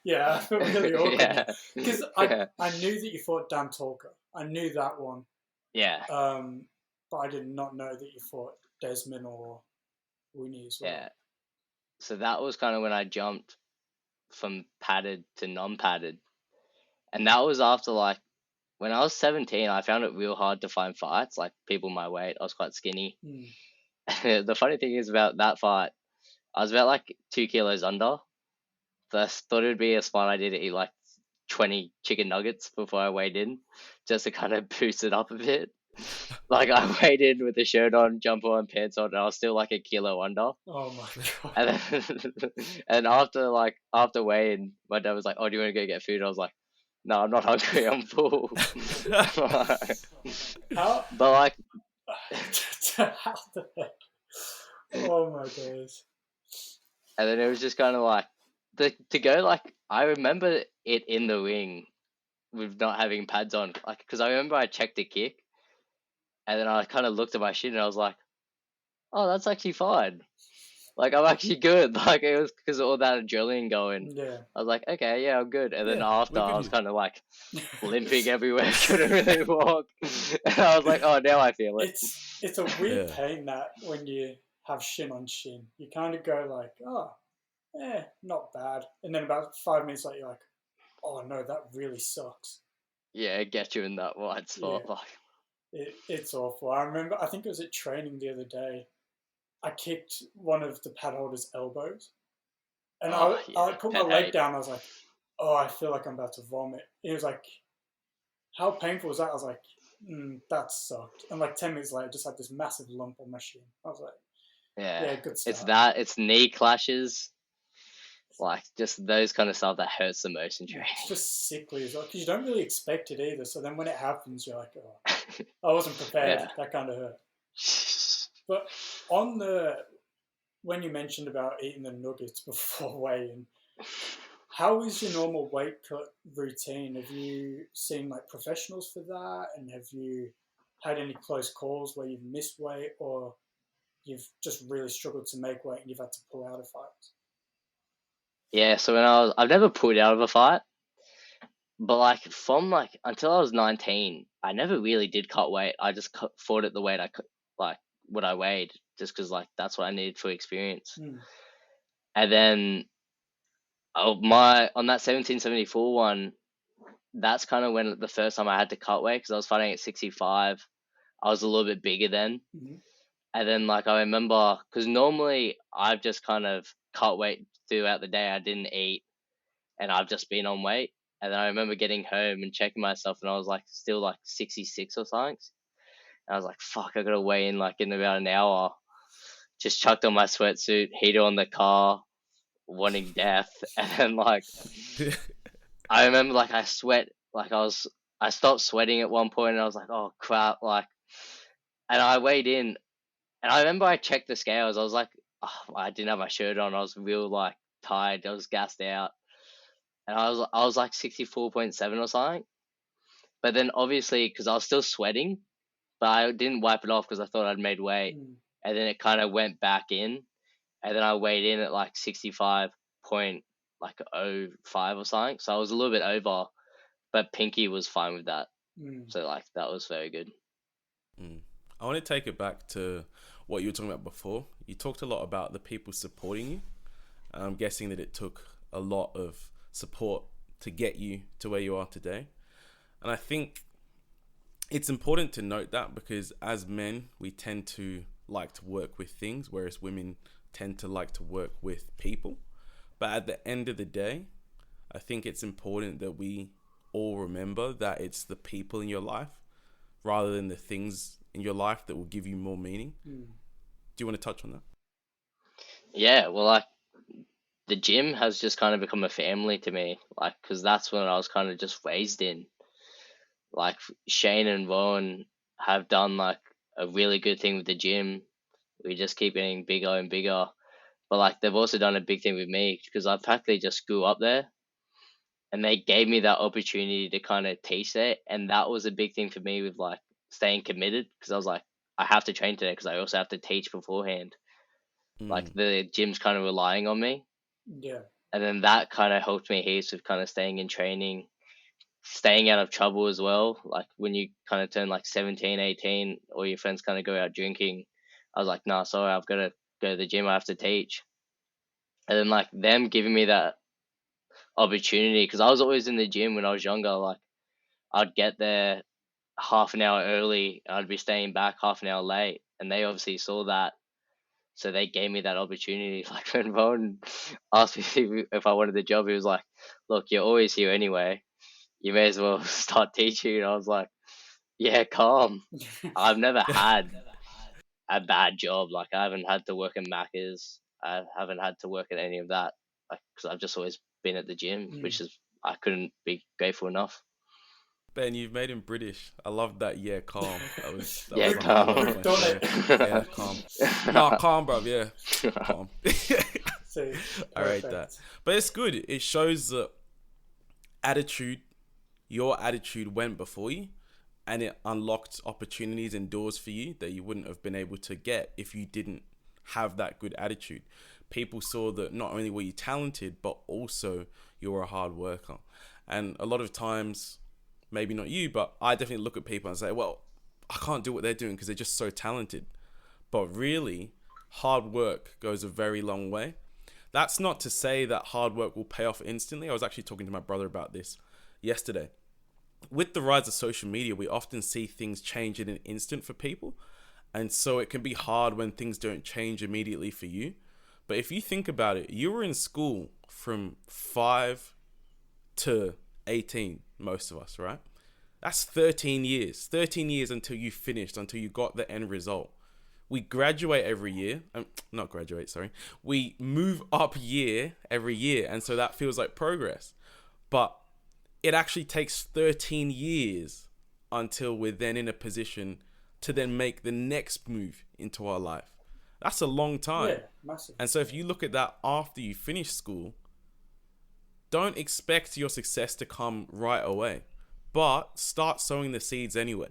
yeah, I feel really awkward Yeah. because I knew that you fought Dan Talker. I knew that one. Yeah. But I did not know that you fought Desmond or Winnie as well. Yeah. So that was kind of when I jumped from padded to non-padded, and that was after like when I was 17. I found it real hard to find fights, like people my weight. I was quite skinny. The funny thing is about that fight, I was about like 2 kilos under. So I thought it would be a smart idea to eat like 20 chicken nuggets before I weighed in, just to kind of boost it up a bit. Like I weighed in with a shirt on, jumper on, pants on, and I was still like a kilo under. Oh my god! And then, and after weighing, my dad was like, "Oh, do you want to go get food?" I was like, "No, I'm not hungry. I'm full." How? But like, How the heck? Oh my days! and then it was just kind of like to go like I remember it in the ring with not having pads on. Like, because I remember I checked the kick, and then I kind of looked at my shin, and I was like, "Oh, that's actually fine. Like, I'm actually good." Like, it was because of all that adrenaline going. Yeah. I was like, "Okay, yeah, I'm good." And then Yeah, after, we're good I was here. kind of like limping everywhere, couldn't really walk. And I was like, "Oh, now I feel it." It's a weird Yeah. pain that when you have shin on shin, you kind of go like, oh, not bad, and then about 5 minutes later, you're like, oh no, that really sucks. Yeah, it gets you in that wide spot. Yeah. Like, It's awful. I remember, I think it was at training the other day. I kicked one of the pad holder's elbows, and oh, I yeah, put my pet leg hate. down. I was like, oh, I feel like I'm about to vomit. He was like, how painful was that? I was like, that sucked. And like 10 minutes later, I just had this massive lump on my shin. I was like, Yeah, yeah, good it's start. that. It's knee clashes. Like, just those kind of stuff that hurts the most in training. It's just sickly as well, because you don't really expect it either. So then when it happens, you're like, oh, I wasn't prepared. Yeah. That kind of hurt. But when you mentioned about eating the nuggets before weigh-in, how is your normal weight cut routine? Have you seen like professionals for that, and have you had any close calls where you've missed weight, or you've just really struggled to make weight and you've had to pull out of fights? Yeah, so I've never pulled out of a fight, but like from like until I was 19, I never really did cut weight. I just fought at the weight like what I weighed, just because like that's what I needed for experience. And then on that 1774 one, that's kind of when the first time I had to cut weight, because I was fighting at 65. I was a little bit bigger then. And then like I remember, because normally I've just kind of cut weight throughout the day. I didn't eat, and I've just been on weight. And then I remember getting home and checking myself, and I was like still like 66 or something. And I was like, fuck, I gotta weigh in like in about an hour. Just chucked on my sweatsuit, heater on the car, wanting death. And then like I remember like I sweat, like I stopped sweating at one point, and I was like, oh crap, like, and I weighed in, and I remember I checked the scales. I was like, oh, I didn't have my shirt on. I was real like tired. I was gassed out, and I was like 64.7 or something. But then obviously, because I was still sweating, but I didn't wipe it off because I thought I'd made weight, and then it kind of went back in, and then I weighed in at like 65.05 or something. So I was a little bit over, but Pinky was fine with that. So like that was very good. I want to take it back to what you were talking about before. You talked a lot about the people supporting you. I'm guessing that it took a lot of support to get you to where you are today. And I think it's important to note that, because as men, we tend to like to work with things, whereas women tend to like to work with people. But at the end of the day, I think it's important that we all remember that it's the people in your life rather than the things in your life that will give you more meaning. Do you want to touch on that? Yeah, well, like the gym has just kind of become a family to me, like, because that's when I was kind of just raised in. Like Shane and Rowan have done like a really good thing with the gym. We just keep getting bigger and bigger. But like they've also done a big thing with me, because I practically just grew up there, and they gave me that opportunity to kind of teach there. And that was a big thing for me with like staying committed, because I was like, I have to train today because I also have to teach beforehand. Like the gym's kind of relying on me. Yeah. And then that kind of helped me heaps with kind of staying in training, staying out of trouble as well. Like when you kind of turn like 17, 18, or your friends kind of go out drinking, I was like, nah, sorry, I've got to go to the gym. I have to teach. And then like them giving me that opportunity, because I was always in the gym when I was younger. Like I'd get there half an hour early, and I'd be staying back half an hour late, and they obviously saw that. So they gave me that opportunity. Like when Ron asked me if I wanted the job, he was like, look, you're always here anyway. You may as well start teaching. And I was like, yeah, calm. I've never had a bad job. Like I haven't had to work in Macca's. I haven't had to work at any of that. Like, because I've just always been at the gym, which is, I couldn't be grateful enough. Ben, you've made him British. I love that. Yeah, calm. That was calm. We've done it. Yeah, calm. No, calm, bro. Yeah, calm. See, I rate that. But it's good. It shows that your attitude went before you, and it unlocked opportunities and doors for you that you wouldn't have been able to get if you didn't have that good attitude. People saw that not only were you talented, but also you were a hard worker. And a lot of times, maybe not you, but I definitely look at people and say, well, I can't do what they're doing because they're just so talented. But really, hard work goes a very long way. That's not to say that hard work will pay off instantly. I was actually talking to my brother about this yesterday. With the rise of social media, we often see things change in an instant for people. And so it can be hard when things don't change immediately for you. But if you think about it, you were in school from 5 to 18, most of us, right? That's 13 years. 13 years until you finished, until you got the end result. We graduate every year. Not graduate, sorry. We move up year every year. And so that feels like progress. But it actually takes 13 years until we're then in a position to then make the next move into our life. That's a long time. Yeah, massive. And so if you look at that after you finish school, don't expect your success to come right away, but start sowing the seeds anyway.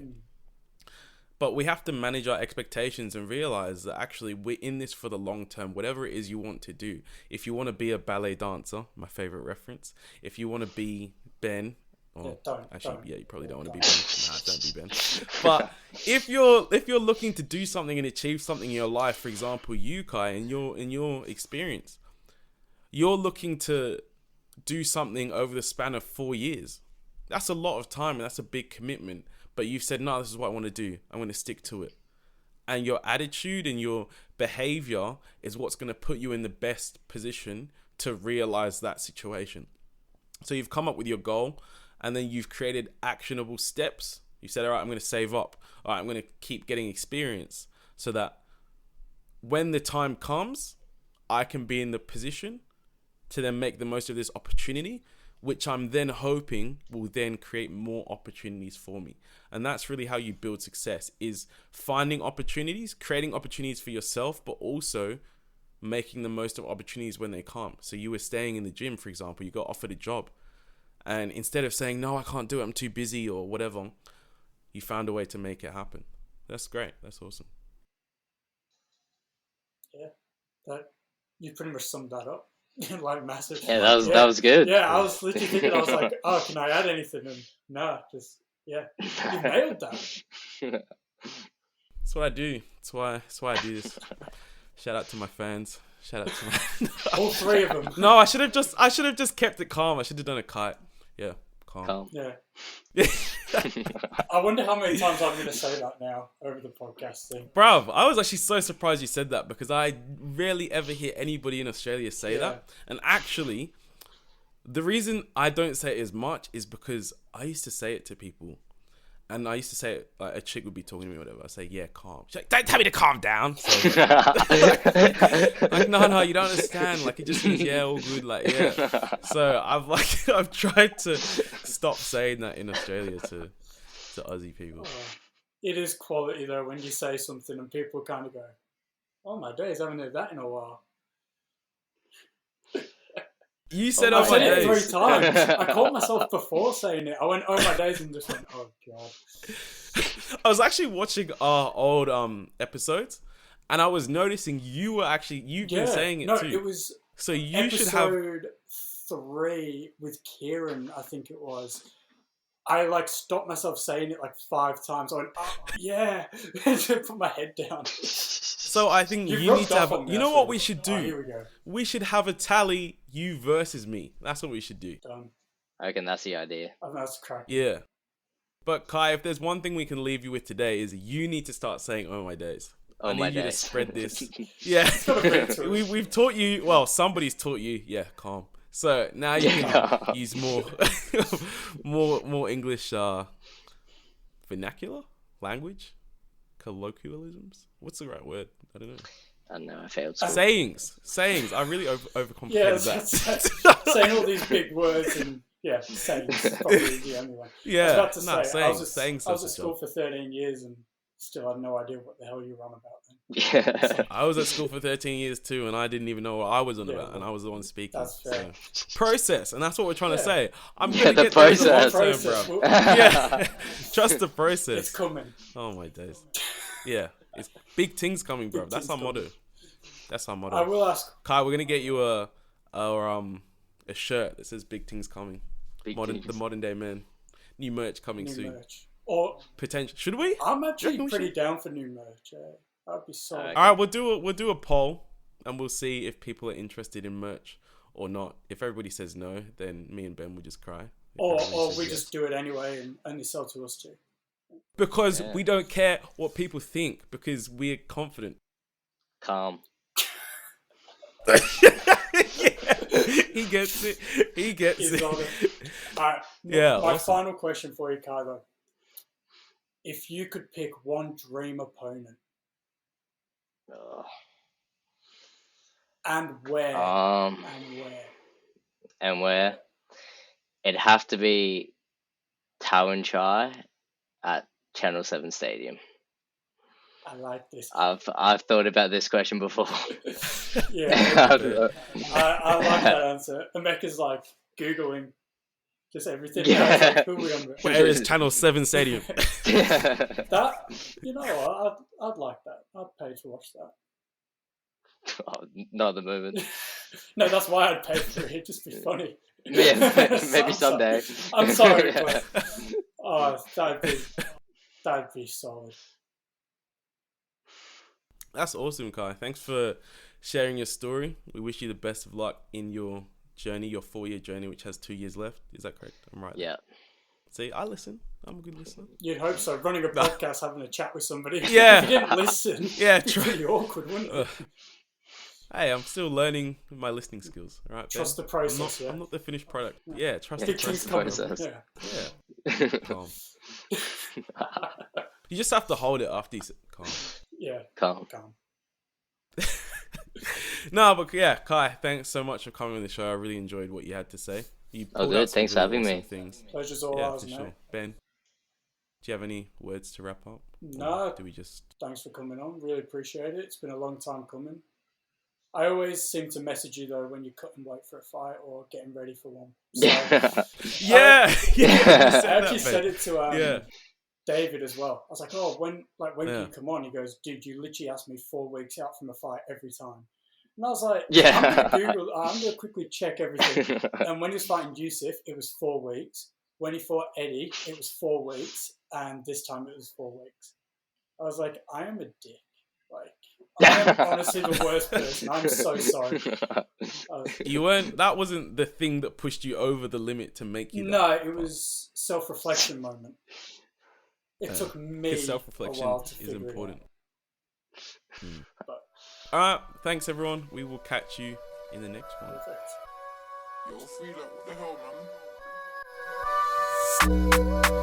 But we have to manage our expectations and realize that actually we're in this for the long term, whatever it is you want to do. If you want to be a ballet dancer, my favorite reference. If you want to be Ben, or you probably don't want to be Ben. Nah, don't be Ben. But if you're looking to do something and achieve something in your life, for example, you, Kai, in your experience, you're looking to do something over the span of 4 years. That's a lot of time and that's a big commitment. But you've said, no, this is what I want to do. I'm going to stick to it. And your attitude and your behavior is what's going to put you in the best position to realize that situation. So you've come up with your goal and then you've created actionable steps. You said, all right, I'm going to save up. All right, I'm going to keep getting experience so that when the time comes, I can be in the position to then make the most of this opportunity, which I'm then hoping will then create more opportunities for me. And that's really how you build success, is finding opportunities, creating opportunities for yourself, but also making the most of opportunities when they come. So you were staying in the gym, for example, you got offered a job. And instead of saying, no, I can't do it, I'm too busy or whatever, you found a way to make it happen. That's great. That's awesome. Yeah, you pretty much summed that up. Like massive. Yeah, that was good. Yeah, I was literally thinking, I was like, oh, can I add anything? And no, just, yeah, you nailed that. That's what I do. That's why I do this. Shout out to my fans. Shout out to my all three of them. No, I should have just kept it calm. I should have done a kite. Yeah, calm. Yeah. I wonder how many times I'm going to say that now over the podcast thing. Bruv, I was actually so surprised you said that because I rarely ever hear anybody in Australia say that. And actually, the reason I don't say it as much is because I used to say it to people. And I used to say it, like a chick would be talking to me or whatever. I'd say, yeah, calm. She's like, don't tell me to calm down. So, like, no, you don't understand. Like, it just means, yeah, all good. Like, yeah. So I've tried to stop saying that in Australia to Aussie people. It is quality though when you say something and people kind of go, oh my days, I haven't heard that in a while. You said, I said days. it 3 times. I caught myself before saying it. I went, oh my days, and just went, oh god. I was actually watching our old episodes, and I was noticing you've been saying it too. It was so you should have episode 3 with Kieran, I think it was. I like stopped myself saying it like 5 times. I went, oh yeah, put my head down. So I think you need to have. You know what we should do? Here we go. We should have a tally. You versus me. That's what we should do. Done. I reckon that's the idea. I think that's crack. Yeah. But Kai, if there's one thing we can leave you with today is you need to start saying, "Oh my days." I need you to spread this. Yeah. We've taught you. Well, somebody's taught you. Yeah, calm. So now you can use more more English vernacular language, colloquialisms. What's the right word? I don't know. I failed. Sayings. I really overcomplicated that. Saying all these big words and sayings. Probably the only one. Yeah, I was about to say, sayings. I was at school for 13 years and Still had no idea what the hell you were on about then. Yeah. I was at school for 13 years too, and I didn't even know what I was on Yeah, about, and I was the one speaking. That's fair. So, process, and that's what we're trying to Yeah. say. I'm Yeah, gonna the get there in the long process. term, Process. bro. Well, Yeah, trust the it's process. coming. Oh my days. Yeah, it's big things coming, bro. Big That's things our motto. coming. That's our I motto. will ask. Kai, we're gonna get you a shirt that says "Big Things Coming." Big The things. modern day man. New merch coming New soon. merch. Or Potential. Should we? I'm Do you actually reckon we pretty should? down for new merch. Yeah. That'd be solid. All right, we'll do a poll, and we'll see if people are interested in merch or not. If everybody says no, then me and Ben will just cry. If Or everybody says we yes. just do it anyway and only sell to us too. Because Yeah. we don't care what people think, because we're confident. Calm. He gets it. He gets He's it. on it. Alright. Yeah, My awesome. final question for you, Kai, though. If you could pick one dream opponent Ugh. and where, And where? It'd have to be Town Chai at Channel 7 Stadium. I like this. I've thought about this question before. Yeah, I like that answer. Emeka's like Googling just everything. Like, who are we on with? Where is Channel 7 Stadium? That, you know what? I'd like that. I'd pay to watch that. Oh, not at the moment. No, that's why I'd pay for it. It'd just be funny. Yeah, maybe someday. I'm sorry, but that'd be solid. That's awesome, Kai. Thanks for sharing your story. We wish you the best of luck in your journey, your 4-year journey, which has 2 years left. Is that correct? I'm right. Yeah. See, I listen. I'm a good listener. You'd hope so. Running a podcast, having a chat with somebody. Yeah. If you didn't listen, Yeah, it'd be really awkward, wouldn't it? Hey, I'm still learning my listening skills. All right, Trust Ben? the process, I'm not the finished product. Yeah, trust Yeah, the Things trust the process. coming. process. Yeah. Yeah, calm. You just have to hold it after you say calm. Yeah. Calm. No, but yeah, Kai, thanks so much for coming on the show. I really enjoyed what you had to say. You Oh, pulled good. out some Thanks for really having awesome me. Things. Pleasure's all Yeah, ours, for mate. sure. Ben, do you have any words to wrap up? No. Or do we just... Thanks for coming on. Really appreciate it. It's been a long time coming. I always seem to message you, though, when you're cutting weight for a fight or getting ready for one. So, Yeah! I You actually said said that, it to Yeah. David as well. I was like, oh, when can Yeah. you come on? He goes, dude, you literally ask me 4 weeks out from a fight every time. And I was like, Yeah. I'm going to quickly check everything. And when he was fighting Yusuf, it was 4 weeks. When he fought Eddie, it was 4 weeks. And this time it was 4 weeks. I was like, I am a dick. Like, I am honestly the worst person. I'm so sorry. You weren't... That wasn't the thing that pushed you over the limit to make you that. No, it was self-reflection moment. It took me His a self-reflection while to is figure important. it out. But Alright, thanks everyone. We will catch you in the next one. perfect. Yo, free like, what the hell, man?